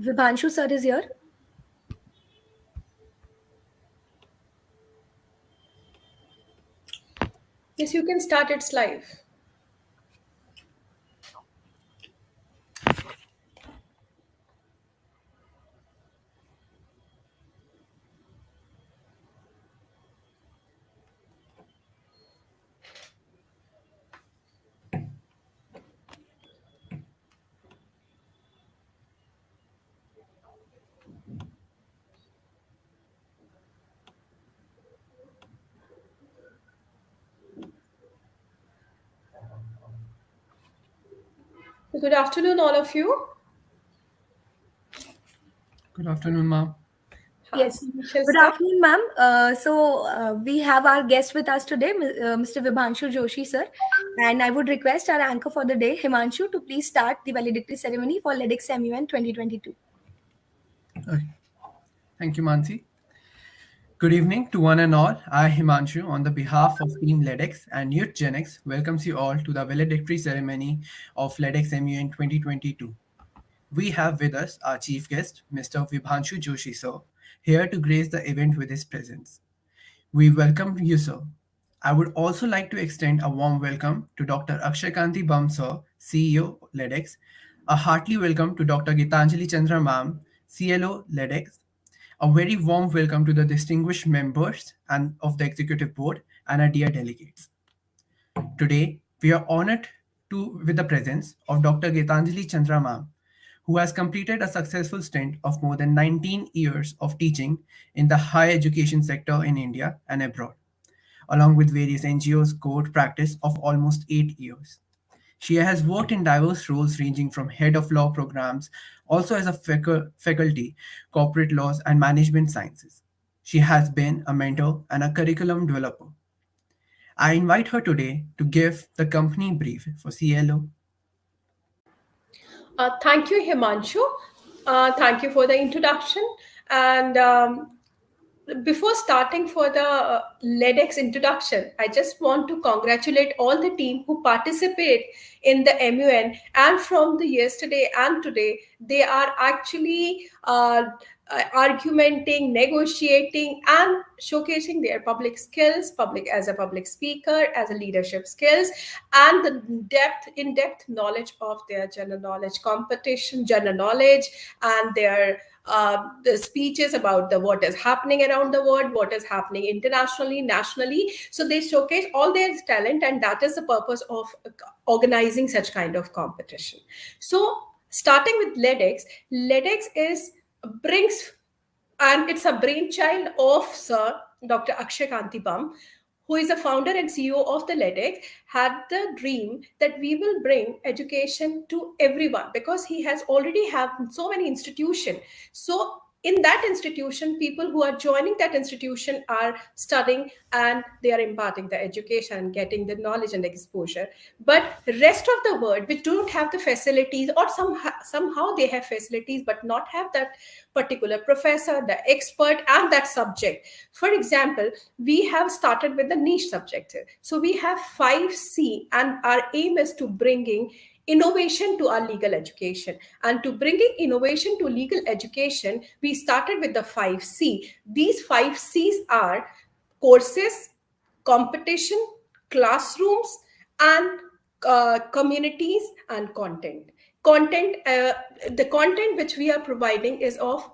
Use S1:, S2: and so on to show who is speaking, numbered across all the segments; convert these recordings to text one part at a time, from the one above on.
S1: Vibhanshu sir is here.
S2: Yes, you can start. It's live. Good afternoon, all of you.
S3: Good afternoon, ma'am.
S1: Yes.
S2: We shall
S1: Good
S2: start.
S1: afternoon, ma'am. We have our guest with us today, Mr. Vibhanshu Joshi, sir. And I would request our anchor for the day, Himanshu, to please start the valedictory ceremony for LedX MUN 2022.
S3: Okay. Thank you, Mansi. Good evening to one and all. I, Himanshu, on the behalf of Team LedX and Youth Genx, welcomes you all to the valedictory ceremony of LedX MUN 2022. We have with us our chief guest, Mr. Vibhanshu Joshi, sir, here to grace the event with his presence. We welcome you, sir. I would also like to extend a warm welcome to Dr. Akshay Kanti Bam, sir, CEO, LedX, a hearty welcome to Dr. Gitanjali Chandra, ma'am, CLO, LedX, a very warm welcome to the distinguished members and of the executive board and our dear delegates. Today, we are honored with the presence of Dr. Gitanjali Chandra, ma'am, who has completed a successful stint of more than 19 years of teaching in the higher education sector in India and abroad, along with various NGOs court practice of almost 8 years. She has worked in diverse roles ranging from head of law programs, also as a faculty, corporate laws, and management sciences. She has been a mentor and a curriculum developer. I invite her today to give the company brief for CLO.
S2: Thank you, Himanshu. Thank you for the introduction. And before starting for the LedX introduction, I just want to congratulate all the team who participate in the MUN, and from the yesterday and today, they are actually argumenting, negotiating, and showcasing their public skills, public as a public speaker, as a leadership skills, and the in-depth knowledge of their general knowledge competition, general knowledge, and their the speeches about the what is happening around the world, what is happening internationally, nationally. So they showcase all their talent, and that is the purpose of organizing such kind of competition. So starting with LedX is brings, and it's a brainchild of Sir Dr. Akshay Kanti Bam, who is the founder and CEO of the LedX, had the dream that we will bring education to everyone because he has already have so many institutions. So in that institution, people who are joining that institution are studying and they are imparting the education and getting the knowledge and exposure. But rest of the world, which don't have the facilities, or somehow they have facilities but not have that particular professor, the expert, and that subject. For example, we have started with the niche subject. So we have 5C, and our aim is to bringing innovation to our legal education. And to bringing innovation to legal education, we started with the 5C. These 5Cs are courses, competition, classrooms, and communities and content. The content which we are providing is of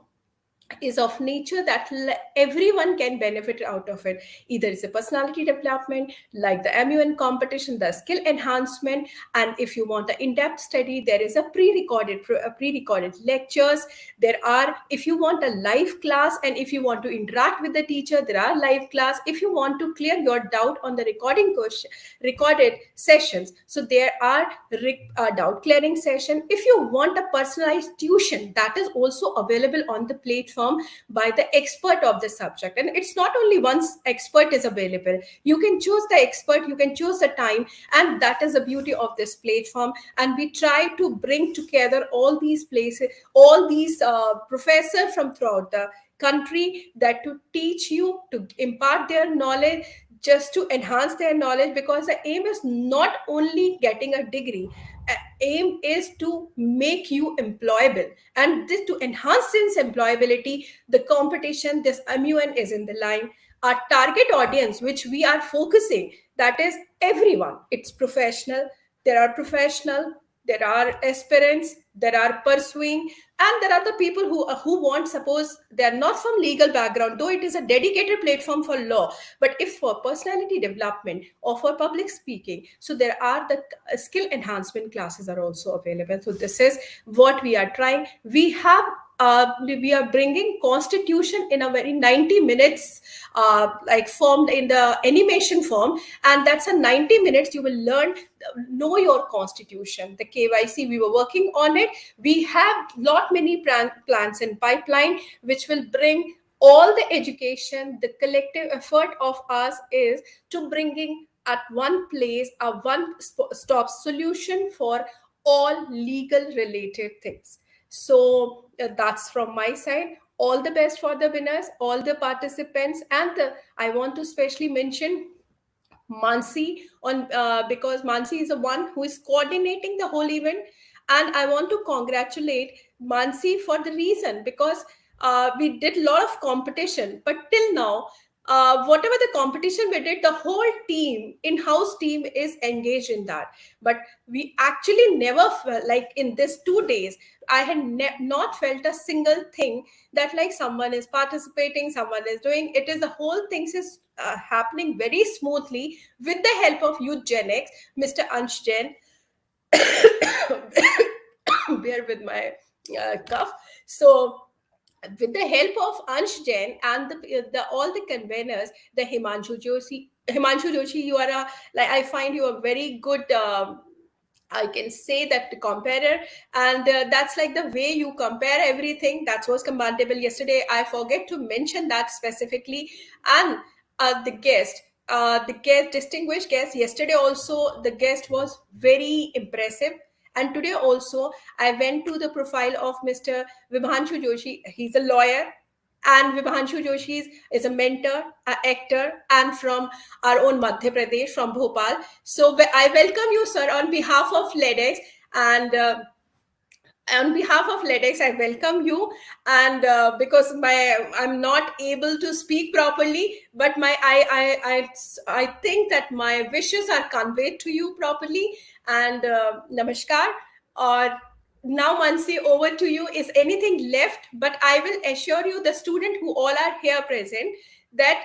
S2: nature that everyone can benefit out of it. Either it's a personality development, like the MUN competition, the skill enhancement, and if you want the in-depth study, there is a pre-recorded lectures. There are, if you want a live class, and if you want to interact with the teacher, there are live class. If you want to clear your doubt on the recorded sessions, so there are doubt clearing session. If you want a personalized tuition, that is also available on the platform by the expert of the subject. And it's not only one expert is available. You can choose the expert, you can choose the time, and that is the beauty of this platform. And we try to bring together all these places, all these professors from throughout the country, that to teach you, to impart their knowledge, just to enhance their knowledge, because the aim is not only getting a degree. Aim is to make you employable, and this to enhance this employability, the competition, this MUN is in the line. Our target audience, which we are focusing, that is everyone. It's professional, there are professional, there are aspirants, there are pursuing, and there are the people who want, suppose they are not from legal background, though it is a dedicated platform for law, but if for personality development or for public speaking, so there are the skill enhancement classes are also available. So this is what we are trying. We are bringing constitution in a very 90 minutes, like formed in the animation form, and that's a 90 minutes you will learn, know your constitution, the KYC. We were working on it. We have lot many plans in pipeline which will bring all the education. The collective effort of us is to bringing at one place a one stop solution for all legal related things. So that's from my side. All the best for the winners, all the participants, and I want to specially mention Mansi on, because Mansi is the one who is coordinating the whole event, and I want to congratulate Mansi for the reason, because we did a lot of competition, but till now, whatever the competition we did, the whole team, in-house team, is engaged in that. But we actually never felt like in this 2 days, I had not felt a single thing that like someone is participating, someone is doing. It is the whole things is happening very smoothly with the help of Youth Gen X, Mr. Ansh Jain. Bear with my cough. So with the help of Ansh Jain and the all the conveners, the Himanshu Joshi, you are a, like, I find you a very good. I can say that the comparer, and that's like the way you compare everything. That was commendable yesterday. I forget to mention that specifically, and the guest, distinguished guest. Yesterday also, the guest was very impressive, and today also, I went to the profile of Mr. Vibhanshu Joshi. He's a lawyer, and Vibhanshu Joshi is a mentor, an actor, and from our own Madhya Pradesh, from Bhopal. So I welcome you, sir, on behalf of LedX, and on behalf of LedX, I welcome you. And because I'm not able to speak properly, but I think that my wishes are conveyed to you properly. And namaskar. Or now, Mansi, over to you. Is anything left? But I will assure you, the student who all are here present, that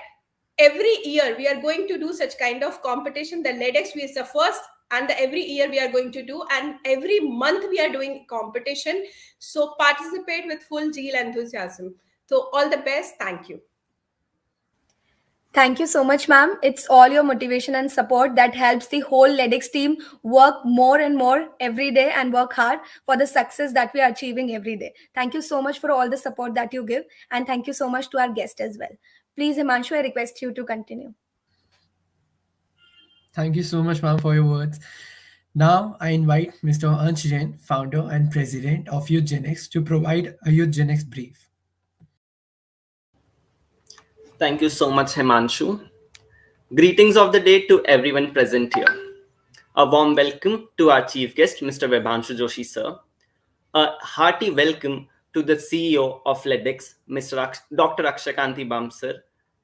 S2: every year we are going to do such kind of competition. The LedX is the first, and every year we are going to do, and every month we are doing competition. So participate with full zeal and enthusiasm. So all the best. Thank you.
S1: Thank you so much, ma'am. It's all your motivation and support that helps the whole LedX team work more and more every day and work hard for the success that we are achieving every day. Thank you so much for all the support that you give. And thank you so much to our guest as well. Please, Himanshu, I request you to continue.
S3: Thank you so much, ma'am, for your words. Now, I invite Mr. Ansh Jain, founder and president of Youth Gen X, to provide a Youth Gen X brief.
S4: Thank you so much, Himanshu. Greetings of the day to everyone present here. A warm welcome to our chief guest, Mr. Vibhanshu Joshi, sir. A hearty welcome to the CEO of LedX, Dr. Akshakanti Bam, sir.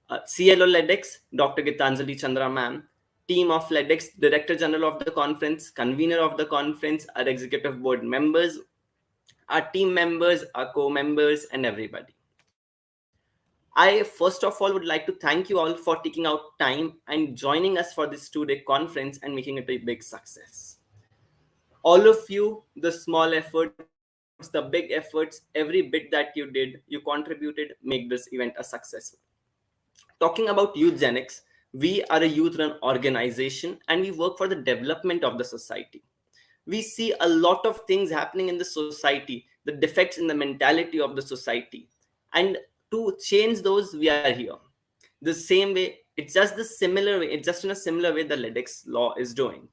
S4: CLO LedX, Dr. Gitanjali Chandra, ma'am. Team of LedX, Director General of the conference, convener of the conference, our executive board members, our team members, our co-members, and everybody. I first of all would like to thank you all for taking out time and joining us for this 2-day conference and making it a big success. All of you, the small efforts, the big efforts, every bit that you did, you contributed, make this event a success. Talking about Youth Gen X, we are a youth-run organization and we work for the development of the society. We see a lot of things happening in the society, the defects in the mentality of the society. And to change those, we are here. The same way, it's just the similar way, it's just in a similar way the LedX law is doing.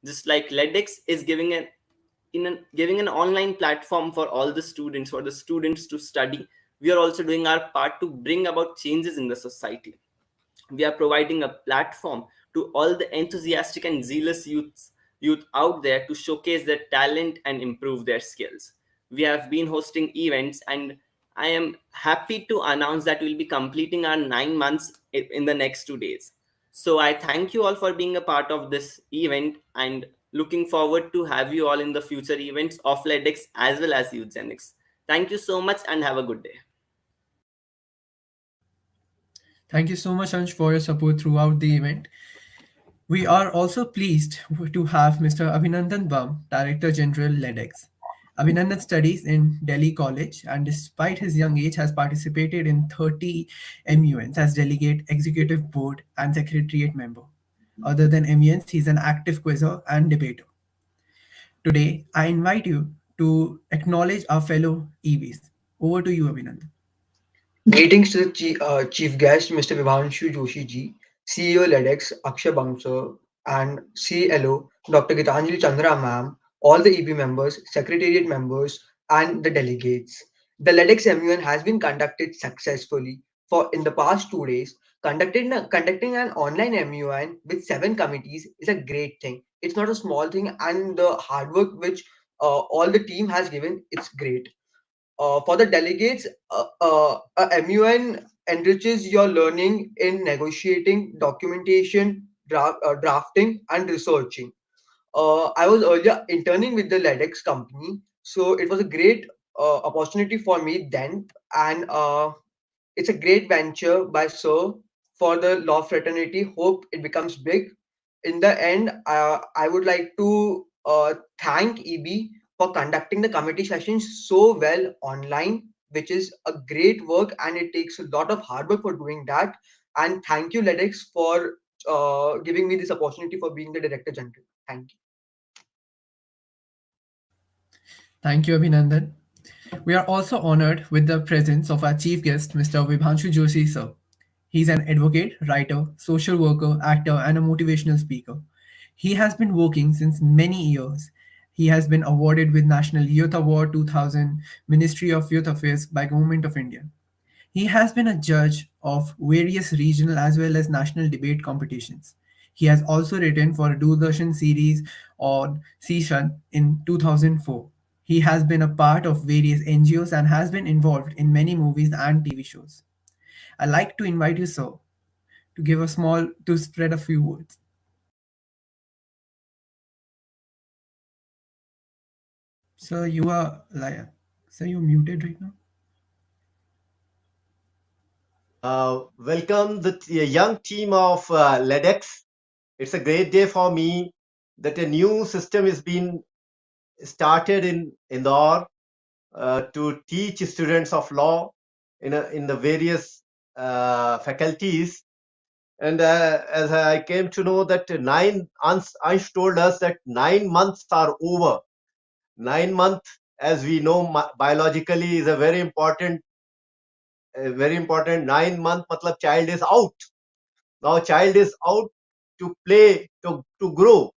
S4: Just like LedX is giving an online platform for all the students, for the students to study, we are also doing our part to bring about changes in the society. We are providing a platform to all the enthusiastic and zealous youth out there to showcase their talent and improve their skills. We have been hosting events, and I am happy to announce that we'll be completing our 9 months in the next 2 days. So I thank you all for being a part of this event, and looking forward to have you all in the future events of LedX as well as Youthgenics. Thank you so much and have a good day.
S3: Thank you so much, Ansh, for your support throughout the event. We are also pleased to have Mr. Abhinandan Bam, Director General LedX. Abhinandan studies in Delhi College and despite his young age has participated in 30 MUNs as Delegate, Executive Board and Secretariat member. Other than MUNs, he's an active quizzer and debater. Today, I invite you to acknowledge our fellow EVs. Over to you, Abhinandan.
S5: Greetings to the chief guest, Mr. Vibhanshu Joshi ji, CEO LedX, Akshay Bamsar, and CLO, Dr. Gitanjali Chandra ma'am, all the EB members, secretariat members, and the delegates. The LedX MUN has been conducted successfully for in the past 2 days. Conducting an online MUN with 7 committees is a great thing. It's not a small thing, and the hard work which all the team has given, it's great. For the delegates, MUN enriches your learning in negotiating, documentation, drafting, and researching. I was earlier interning with the LedX company, so it was a great opportunity for me then, and it's a great venture by Sir for the law fraternity. Hope it becomes big. In the end, I would like to thank EB for conducting the committee sessions so well online, which is a great work and it takes a lot of hard work for doing that. And thank you, LedX, for giving me this opportunity for being the Director General. Thank you.
S3: Thank you, Abhinandan. We are also honored with the presence of our chief guest, Mr. Vibhanshu Joshi, sir. He's an advocate, writer, social worker, actor, and a motivational speaker. He has been working since many years. He has been awarded with National Youth Award 2000, Ministry of Youth Affairs by Government of India. He has been a judge of various regional as well as national debate competitions. He has also written for a Doordarshan series on Sishan in 2004. He has been a part of various NGOs and has been involved in many movies and TV shows. I'd like to invite you, sir, to spread a few words. Sir, you are like, sir, you're muted right now.
S6: Welcome the young team of LedX. It's a great day for me that a new system is being started in Indore to teach students of law in the various faculties. And as I came to know that Ansh told us that 9 months are over. 9 months, as we know, biologically is a very important. 9 month, matlab child is out. Now child is out to play, to grow.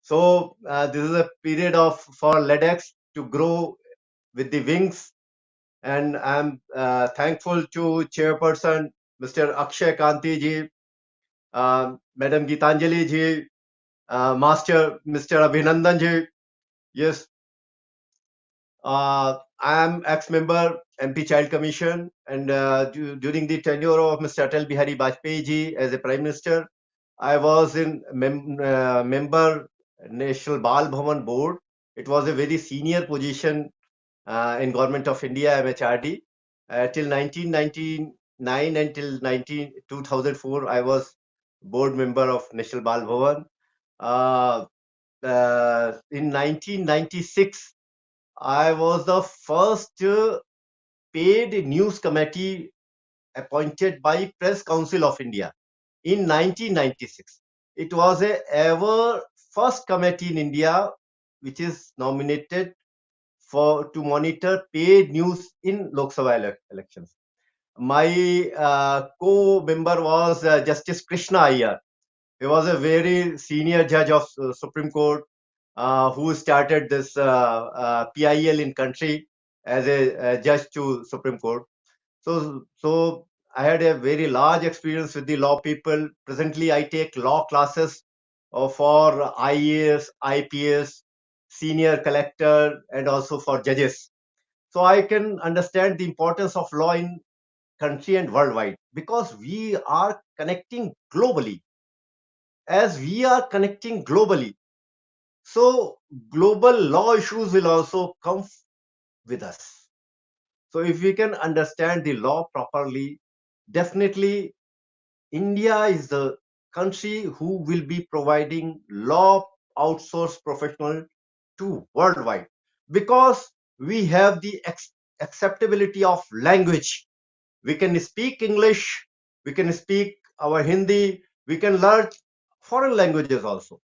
S6: So this is a period of for LedX to grow with the wings, and I'm thankful to Chairperson Mr. Akshay Kanti ji, Madam Gitanjali ji, Master Mr. Abhinandan ji. Yes, I am ex-member MP Child Commission, and during the tenure of Mr. Atal Bihari Vajpayee ji as a Prime Minister, I was in member National Bal Bhavan Board. It was a very senior position in Government of India, MHRD. Till 1999 until 2004, I was board member of National Bal Bhavan. In 1996, I was the first paid news committee appointed by Press Council of India in 1996. It was a ever first committee in India which is nominated to monitor paid news in Lok Sabha elections. My co-member was Justice Krishna Iyer. He was a very senior judge of Supreme Court who started this PIL in country as a judge to Supreme Court. So I had a very large experience with the law people. Presently, I take law classes for IAS, IPS, senior collector, and also for judges. So I can understand the importance of law in country and worldwide, because we are connecting globally. As we are connecting globally, so global law issues will also come with us. So if we can understand the law properly, definitely India is the country who will be providing law outsourced professional to worldwide, because we have the acceptability of language. We can speak English, we can speak our Hindi, we can learn foreign languages also.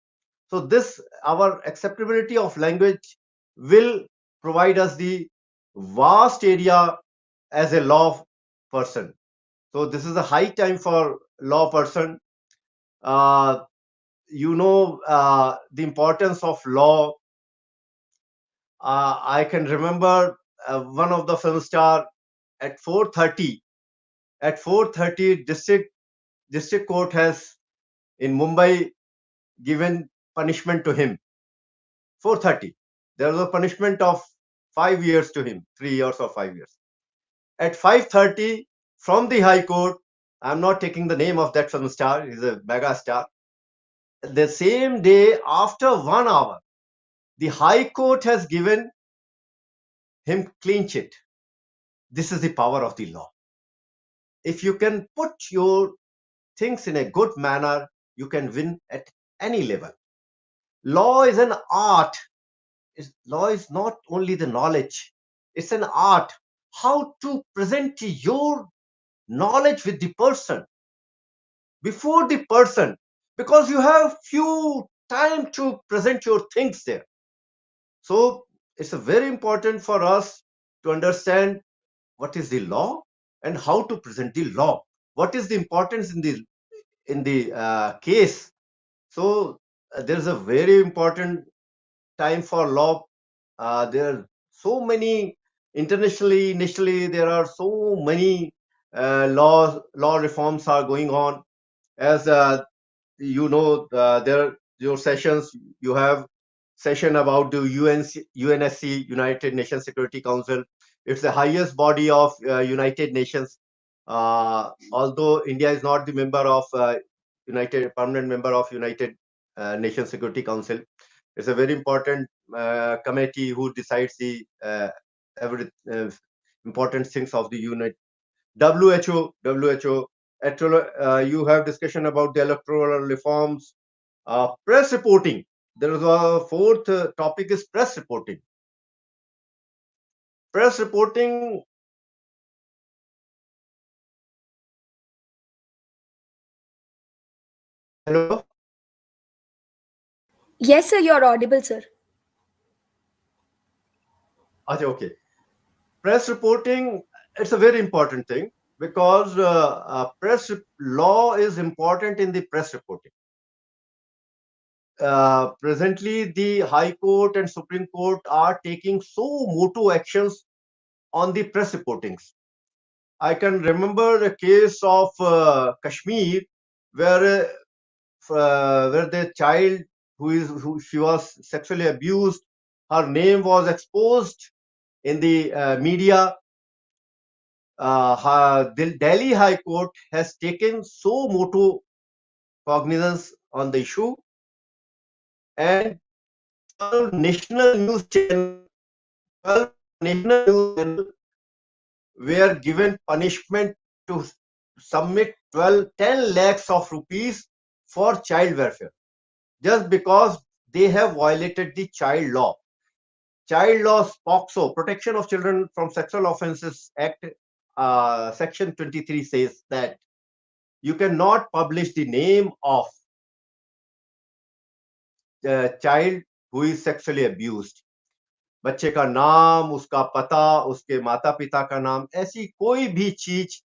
S6: So this, our acceptability of language will provide us the vast area as a law person. So this is a high time for law person. Uh, the importance of law. I can remember one of the film star at 4:30. At 4:30, district court has in Mumbai given punishment to him. 4:30. There was a punishment of 5 years to him, 3 years or 5 years. At 5:30, from the High Court, I'm not taking the name of that film star, he's a mega star. The same day, after 1 hour, the High Court has given him clean chit. This is the power of the law. If you can put your things in a good manner, you can win at any level. Law is an art. Law is not only the knowledge, it's an art. How to present your knowledge with the person, before the person, because you have few time to present your things there. So it's a very important for us to understand what is the law and how to present the law. What is the importance in the case? So there's a very important time for law. There are so many internationally, nationally, there are so many law reforms are going on. As there your sessions, you have session about the UNSC, United Nations Security Council. It's the highest body of United Nations. Although India is not the member of United permanent member of United Nations Security Council, it's a very important committee who decides the every important things of the unit. WHO, you have discussion about the electoral reforms, press reporting. There is a fourth topic is press reporting. Press reporting. Hello.
S1: Yes, sir, you're audible, sir.
S6: Okay. Press reporting. It's a very important thing, because press law is important in the press reporting. Presently, the High Court and Supreme Court are taking so motu actions on the press reportings. I can remember a case of Kashmir, where the child who she was sexually abused, her name was exposed in the media. The Delhi High Court has taken so motu cognizance on the issue, and 12 national news channels were given punishment to submit 10 lakhs of rupees for child welfare, just because they have violated the child law. Child law POCSO, Protection of Children from Sexual Offences Act, section 23 says that you cannot publish the name of the child who is sexually abused. बच्चे का नाम, उसका पता, उसके माता पिता का नाम, ऐसी कोई भी चीज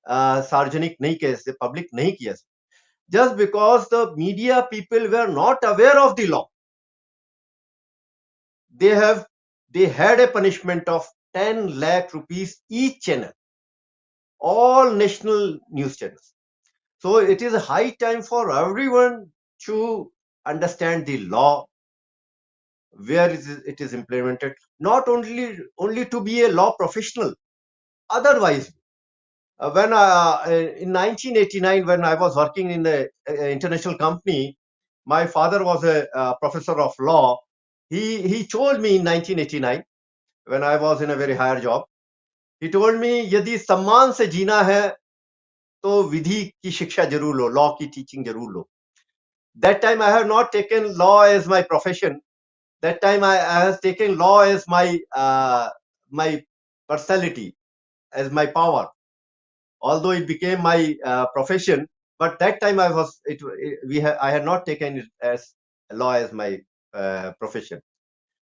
S6: सार्वजनिक नहीं किया, पब्लिक नहीं किया, just because the media people were not aware of the law. They had a punishment of 10 lakh rupees each channel. all national news channels. So it is a high time for everyone to understand the law, where it is implemented, not only to be a law professional. Otherwise, when in 1989, when I was working in the international company, my father was a professor of law. He told me in 1989, when I was in a very higher job, he told me, यदि सम्मान से जीना है तो विधि की शिक्षा जरूर लो, law की teaching जरूर लो. That time I have not taken law as my profession. That time I have taken law as my personality, as my power. Although it became my profession, but that time I had not taken it as law as my profession.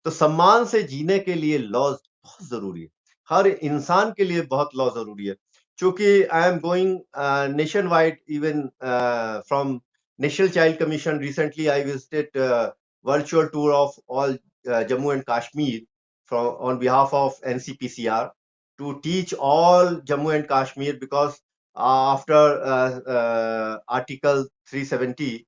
S6: तो सम्मान से जीने के लिए laws बहुत जरूरी है, हर इंसान के लिए बहुत लॉ जरूरी है. चूंकि I am going nation wide, even from national child commission, recently I visited virtual tour of all Jammu and Kashmir on behalf of NCPCR to teach all Jammu and Kashmir, because after Article 370,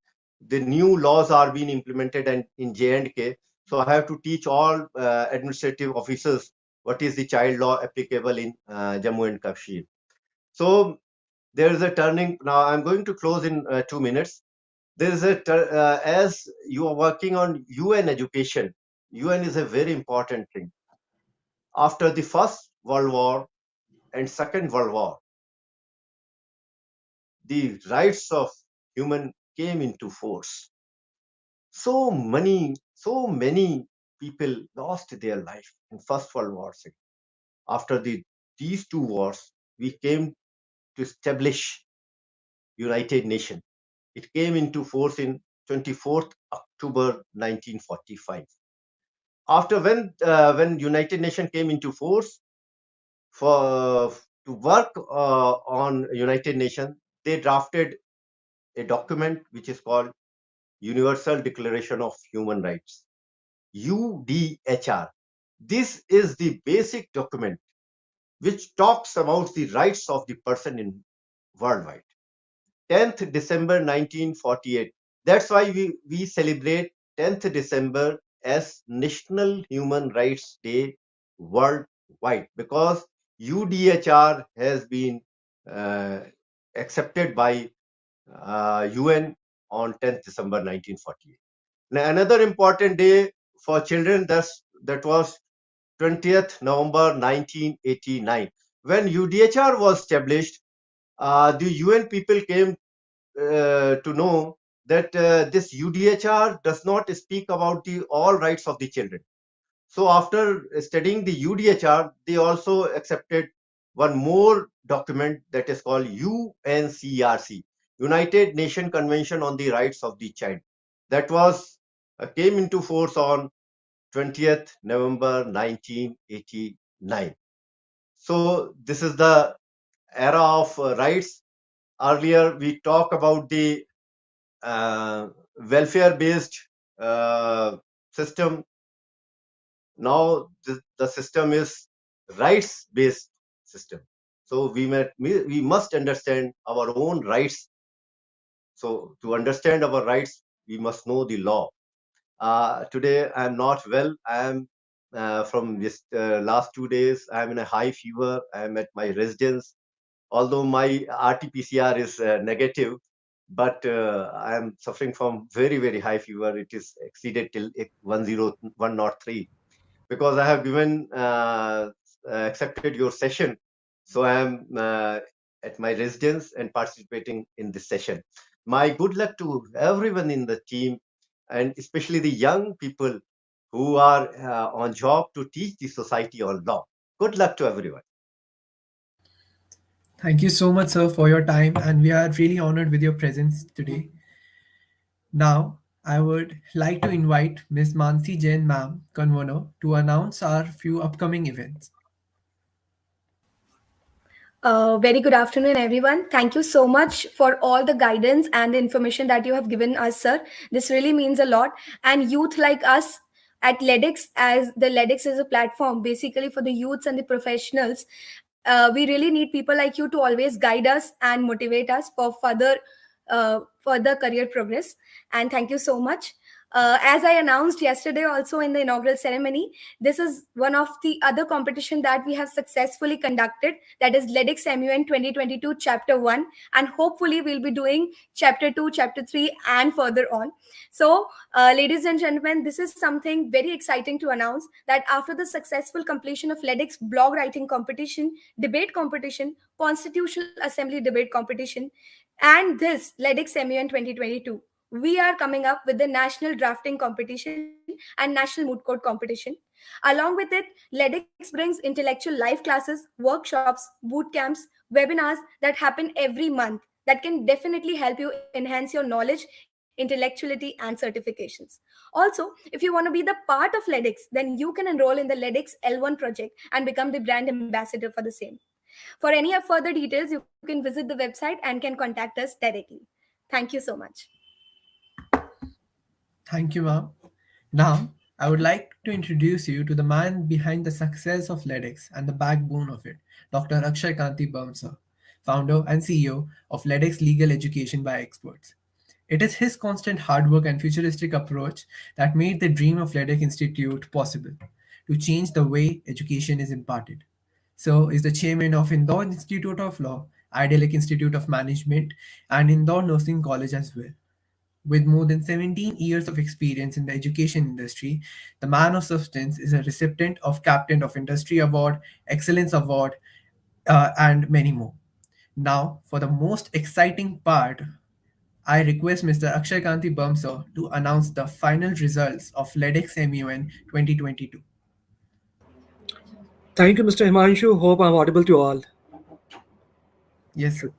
S6: the new laws are being implemented in J&K. So I have to teach all administrative officers what is the child law applicable in Jammu and Kashmir. So there is a turning. Now I'm going to close in 2 minutes. There is as you are working on UN education, UN is a very important thing. After the First World War and Second World War, the rights of human came into force. So many people lost their life in First World War. After these two wars, we came to establish United Nations. It came into force in 24th October 1945. After when United Nations came into force, to work on United Nations, they drafted a document which is called Universal Declaration of Human Rights, UDHR. This is the basic document which talks about the rights of the person in worldwide. 10th December 1948. That's why we celebrate 10th December as National Human Rights Day worldwide, because UDHR has been accepted by UN on 10th December 1948. Now, another important day for children, that was 20th November 1989. When UDHR was established, the UN people came to know that this UDHR does not speak about the all rights of the children. So after studying the UDHR, they also accepted one more document that is called UNCRC, United Nations Convention on the Rights of the Child. That was came into force on 20th November 1989. So this is the era of rights. Earlier we talked about the welfare-based system. Now the system is rights-based system. So we must understand our own rights. So to understand our rights, we must know the law. Today I am not well. I am from this last 2 days. I am in a high fever. I am at my residence. Although my RT-PCR is negative, but I am suffering from very high fever. It is exceeded till 103, because I have given accepted your session. So I am at my residence and participating in this session. My good luck to everyone in the team, and especially the young people who are on job to teach the society on law. Good luck to everyone.
S3: Thank you so much, sir, for your time, and we are really honored with your presence today. Now, I would like to invite Ms. Mansi Jain, ma'am, convener, to announce our few upcoming events.
S1: Very good afternoon, everyone. Thank you so much for all the guidance and the information that you have given us, sir. This really means a lot. And youth like us at LedX, as the LedX is a platform basically for the youths and the professionals, We really need people like you to always guide us and motivate us for further career progress. And thank you so much. As I announced yesterday also in the inaugural ceremony, this is one of the other competition that we have successfully conducted, that is LedX MUN 2022 Chapter 1, and hopefully we'll be doing Chapter 2, Chapter 3 and further on. So ladies and gentlemen, this is something very exciting to announce, that after the successful completion of LedX blog writing competition, debate competition, constitutional assembly debate competition, and this LedX MUN 2022, we are coming up with the national drafting competition and national moot court competition. Along with it, LedX brings intellectual live classes, workshops, boot camps, webinars that happen every month, that can definitely help you enhance your knowledge, intellectuality, and certifications. Also, if you want to be the part of LedX, then you can enroll in the LedX L1 project and become the brand ambassador for the same. For any further details, you can visit the website and can contact us directly. Thank you so much.
S3: Thank you, ma'am. Now, I would like to introduce you to the man behind the success of LedX and the backbone of it, Dr. Akshay Kanti Bamsa, founder and CEO of LedX Legal Education by Experts. It is his constant hard work and futuristic approach that made the dream of LedX Institute possible, to change the way education is imparted. So, is the chairman of Indore Institute of Law, Idyllic Institute of Management, and Indore Nursing College as well. With more than 17 years of experience in the education industry, the man of substance is a recipient of Captain of Industry Award, Excellence Award, and many more. Now, for the most exciting part, I request Mr. Akshay Kanti Bamsa to announce the final results of LedX MUN 2022.
S7: Thank you, Mr. Himanshu. Hope I'm audible to all.
S3: Yes, sir.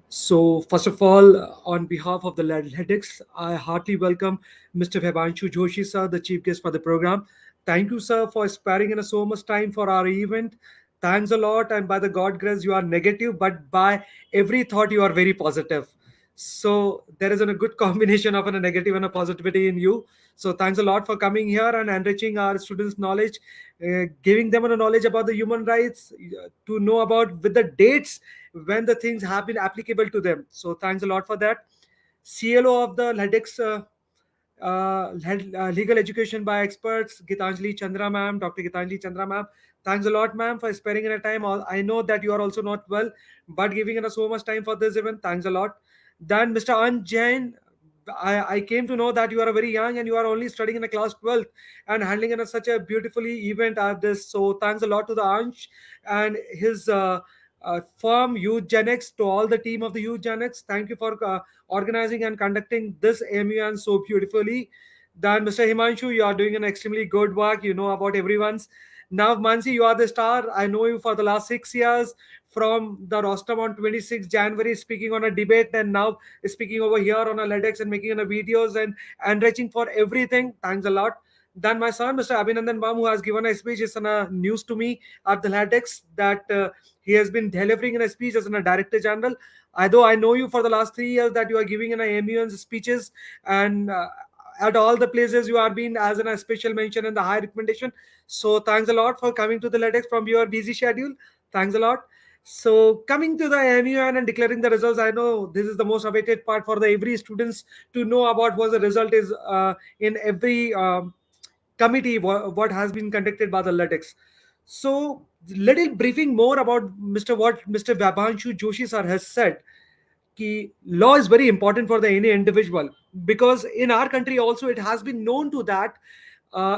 S7: So, first of all, on behalf of the LedX, I heartily welcome Mr. Vabanshu Joshi, sir, the chief guest for the program. Thank you, sir, for sparing in so much time for our event. Thanks a lot. And by the God grace, you are negative, but by every thought, you are very positive. So, there is a good combination of a negative and a positivity in you. So, thanks a lot for coming here and enriching our students' knowledge, giving them a knowledge about the human rights, to know about with the dates when the things have been applicable to them. So thanks a lot for that. CLO of the LedX Legal Education by Experts, Gitanjali Chandra ma'am, Dr. Gitanjali Chandra ma'am. Thanks a lot, ma'am, for sparing in a time. I know that you are also not well, but giving us so much time for this event. Thanks a lot. Then Mr. Anj Jain, I came to know that you are very young and you are only studying in a class 12th and handling in such a beautifully event as this. So thanks a lot to the Ansh and his firm Eugenics, to all the team of the Eugenics. Thank you for organizing and conducting this MUN so beautifully. Then Mr. Himanshu, you are doing an extremely good work. You know about everyone's. Now, Mansi, you are the star. I know you for the last 6 years, from the rostrum on 26 January, speaking on a debate, and now speaking over here on a LedX and making a videos and enriching for everything. Thanks a lot. Then my son, Mr. Abhinandan Bam, who has given a speech, is on a news to me at the LedX that he has been delivering in a speech as a director general. Although I know you for the last 3 years that you are giving in a MUN's speeches, and at all the places you are being as a special mention and the high recommendation. So thanks a lot for coming to the LedX from your busy schedule. Thanks a lot. So coming to the MUN and declaring the results, I know this is the most awaited part for the every students to know about what the result is in every committee, what has been conducted by the LedX. So little briefing more about Mr. Vabanshu Joshi sir has said. Ki law is very important for the any individual, because in our country also it has been known to that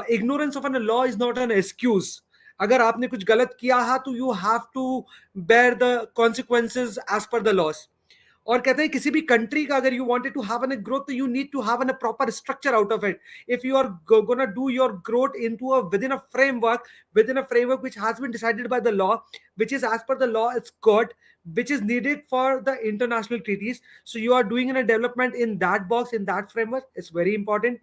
S7: ignorance of a law is not an excuse. अगर आपने कुछ गलत किया है तो you have to bear the consequences as per the laws. और कहते हैं किसी भी कंट्री का अगर you wanted to have an growth, you need to have an proper structure out of it. If you are gonna do your growth into a within a framework which has been decided by the law, which is as per the law, it's good, which is needed for the international treaties. So you are doing in a development in that box, in that framework. It's very important.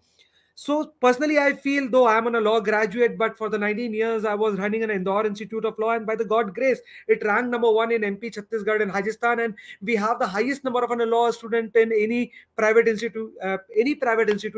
S7: So personally, I feel, though I'm a law graduate, but for the 19 years I was running an Indore Institute of Law, and by the God grace, it ranked number one in MP, Chhattisgarh, and Rajasthan, and we have the highest number of a law student in any private institute.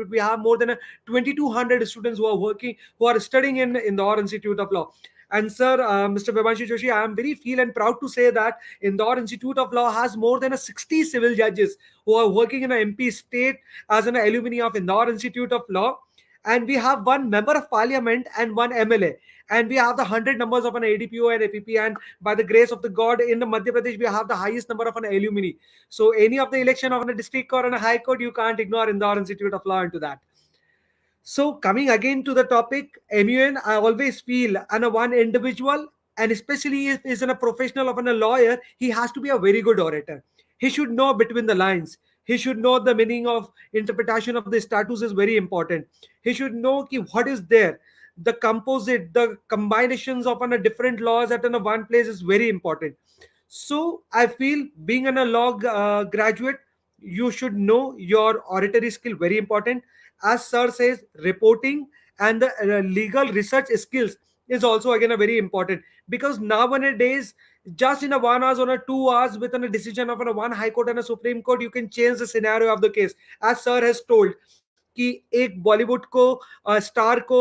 S7: We have more than 2,200 students who are working, who are studying in Indore Institute of Law. And sir, Mr. Vibhanshu Joshi, I am very feel and proud to say that Indore Institute of Law has more than 60 civil judges who are working in an MP state as an alumni of Indore Institute of Law. And we have one member of parliament and one MLA. And we have the 100 numbers of an ADPO and APP. And by the grace of the God, in the Madhya Pradesh, we have the highest number of an alumni. So any of the election of a district court and a high court, you can't ignore Indore Institute of Law into that. So coming again to the topic, MUN, I always feel, and a one individual, and especially if he's a professional of a lawyer, he has to be a very good orator. He should know between the lines. He should know the meaning of interpretation of the status is very important. He should know what is there. The composite, the combinations of different laws at one place is very important. So I feel being a law graduate, you should know your oratory skill very important. As sir says, reporting and the legal research skills is also again a very important, because nowadays just in a 1 hour or a 2 hours with a decision of a one high court and a supreme court, you can change the scenario of the case. As sir has told कि एक बॉलीवुड को star को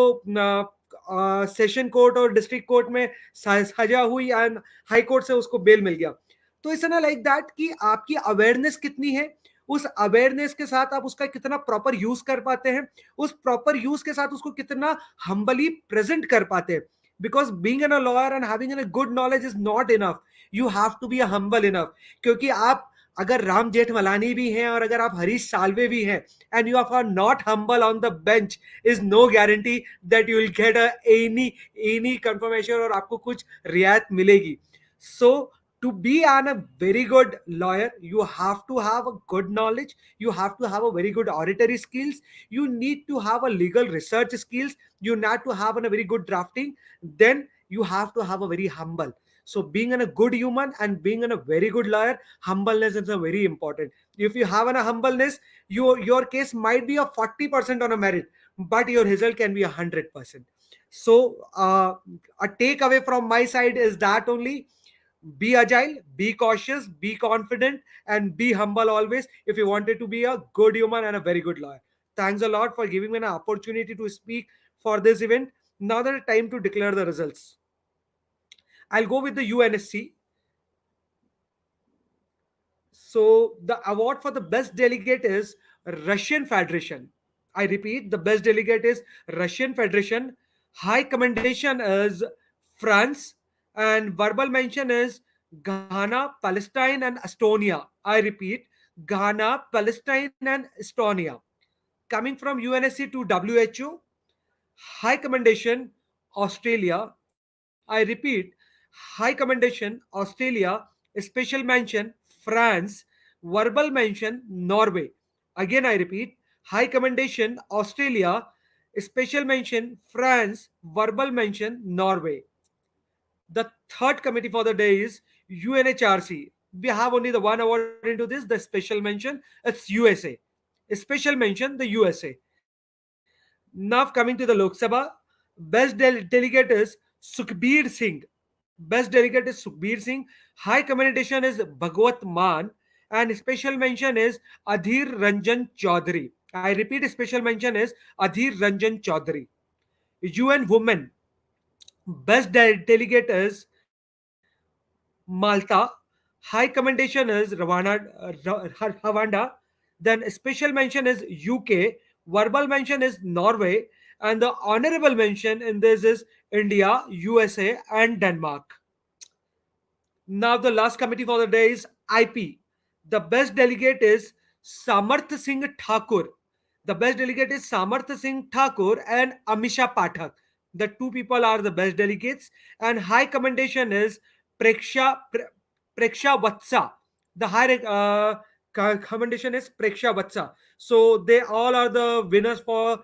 S7: session court और district court में सजा हुई and high court से उसको बेल मिल गया. तो इट्स ना लाइक दैट कि आपकी अवेयरनेस कितनी है, उस अवेयरनेस के साथ आप उसका कितना प्रॉपर यूज कर पाते हैं, उस प्रॉपर यूज के साथ उसको कितना हम्बली प्रेजेंट कर पाते हैं. Because being an a lawyer and having an a good knowledge is not enough, you have to be humble enough. क्योंकि आप अगर राम जेठमलानी भी हैं और अगर आप हरीश साल्वे भी हैं and you are not humble on the bench, is no guarantee that you will get any confirmation और आपको कुछ रियायत मिलेगी. So to be a very good lawyer, you have to have a good knowledge, you have to have a very good oratory skills, you need to have a legal research skills, you need to have a very good drafting, then you have to have a very humble. So being a good human and being a very good lawyer, humbleness is a very important. If you have a humbleness, your case might be a 40% on a merit, but your result can be 100%. So a takeaway from my side is that only: be agile, be cautious, be confident, and be humble always if you wanted to be a good human and a very good lawyer. Thanks a lot for giving me an opportunity to speak for this event. Now the time to declare the results. I'll go with the UNSC. So the award for the best delegate is Russian Federation. I repeat, the best delegate is Russian Federation. High commendation is France, and verbal mention is Ghana, Palestine, and Estonia. I repeat, Ghana, Palestine, and Estonia. Coming from UNSC to WHO, high commendation Australia. I repeat, high commendation Australia, special mention France, verbal mention Norway. Again I repeat, high commendation Australia, special mention France, verbal mention Norway. The third committee for the day is UNHRC. We have only the one award into this, the special mention, it's USA. Special mention, the USA. Now coming to the Lok Sabha, delegate is Sukhbir Singh. Best delegate is Sukhbir Singh. High commendation is Bhagwat Maan. And special mention is Adhir Ranjan Chaudhary. I repeat, special mention is Adhir Ranjan Chaudhary. UN Women. Best delegate is Malta. High commendation is Rwanda. Then special mention is UK. Verbal mention is Norway. And the honorable mention in this is India, USA, and Denmark. Now the last committee for the day is IP. The best delegate is Samarth Singh Thakur. The best delegate is Samarth Singh Thakur and Amisha Pathak. The two people are the best delegates. And high commendation is Preksha Vatsa. The high commendation is Preksha Vatsa. So they all are the winners for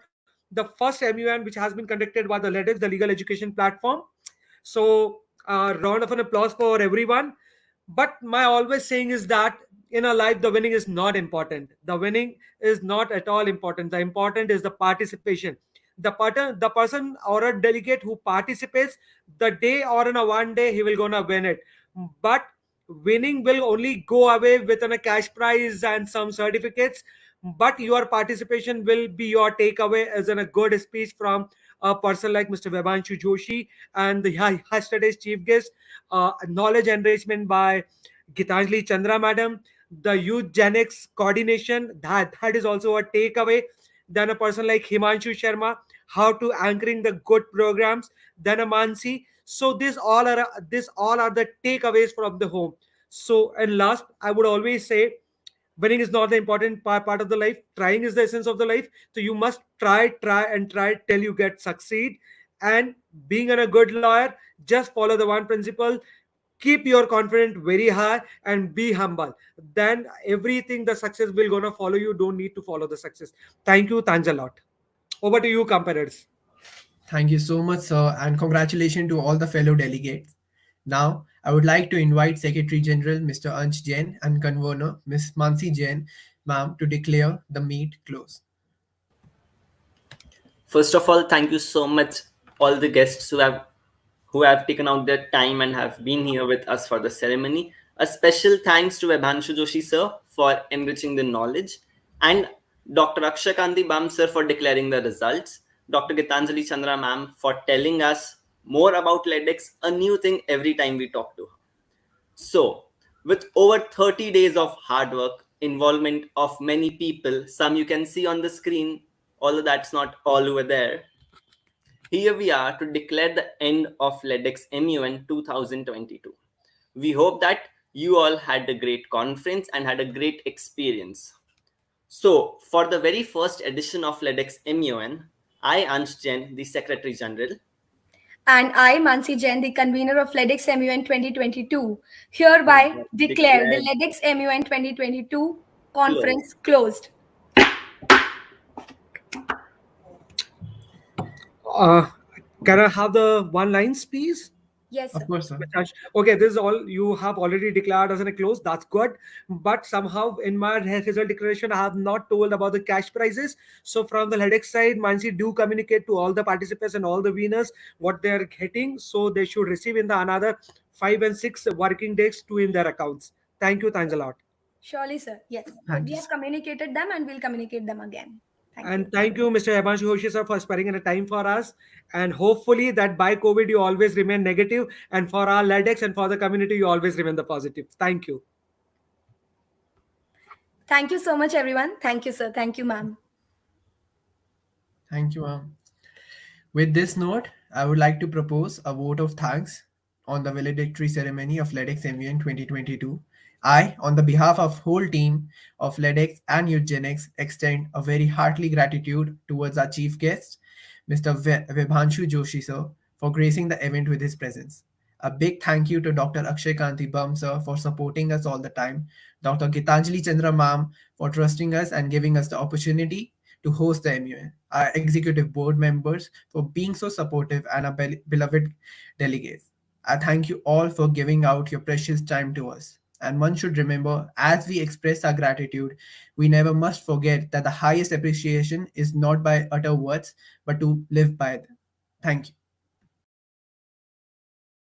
S7: the first MUN, which has been conducted by the LedX, the legal education platform. So round of an applause for everyone. But my always saying is that in a life, the winning is not important. The winning is not at all important. The important is the participation. The person or a delegate who participates, the day or in a one day, he will gonna win it. But winning will only go away with a cash prize and some certificates. but your participation will be your takeaway as in a good speech from a person like Mr. Vabanshu Joshi and the yesterday's chief guest, knowledge enrichment by Gitanjali Chandra madam, the eugenics coordination, that is also a takeaway. Then a person like Himanshu Sharma, how to anchoring the good programs. Then a Mansi. So these all are the takeaways from the home. So and last, I would always say, winning is not the important part of the life. Trying is the essence of the life. So you must try till you get succeed. And being a good lawyer, just follow the one principle: keep your confidence very high and be humble. Then everything, the success will gonna follow you. Don't need to follow the success. Thank you. Thanks a lot. Over to you, compadres.
S3: Thank you so much, sir, and congratulations to all the fellow delegates. Now, I would like to invite Secretary General Mr. Ansh Jain and Convener Ms. Mansi Jain, ma'am, to declare the meet closed.
S4: First of all, thank you so much, all the guests who have taken out their time and have been here with us for the ceremony. A special thanks to Vaibhanshu Joshi sir for enriching the knowledge, and Dr. Akshakanti Bam sir for declaring the results, Dr. Gitanjali Chandra ma'am for telling us more about LedX, a new thing every time we talk to her. So, with over 30 days of hard work, involvement of many people, some you can see on the screen, although that's not all over there, here we are to declare the end of LedX MUN 2022. We hope that you all had a great conference and had a great experience. So, for the very first edition of LedX MUN, I, Ansh Jain, the Secretary General,
S1: And I, Mansi Jain, the convener of LedX MUN 2022, hereby declare the LedX MUN 2022 conference closed.
S7: Uh, can I have the one lines, please?
S1: Yes, sir.
S3: Of course, sir.
S7: Okay, this is all you have already declared as a close. That's good. But somehow in my result declaration, I have not told about the cash prizes. So from the LedX side, Mansi do communicate to all the participants and all the winners what they are getting. So they should receive in the another 5 and 6 working days to in their accounts. Thank you. Thanks a lot.
S1: Surely, sir. Yes.
S3: Thank
S1: We
S3: you.
S1: have communicated them and we'll communicate them again. Thank you.
S7: And thank you, Mr. Himanshu Hoshi sir, for sparing in a time for us. And hopefully that by COVID you always remain negative, and for our LedX and for the community you always remain the positive. Thank you.
S1: Thank you so much, everyone. Thank you, sir. Thank you, ma'am.
S3: Thank you, ma'am. With this note, I would like to propose a vote of thanks on the valedictory ceremony of LedX MUN 2022. I, on the behalf of whole team of LedX and Eugenics, extend a very heartily gratitude towards our chief guest, Mr. Vibhanshu Joshi sir, for gracing the event with his presence. A big thank you to Dr. Akshay Kanti Bam sir for supporting us all the time, Dr. Gitanjali Chandra ma'am for trusting us and giving us the opportunity to host the MUN, our executive board members for being so supportive, and our beloved delegates. I thank you all for giving out your precious time to us. And one should remember, as we express our gratitude, we never must forget that the highest appreciation is not by utter words, but to live by them. Thank you.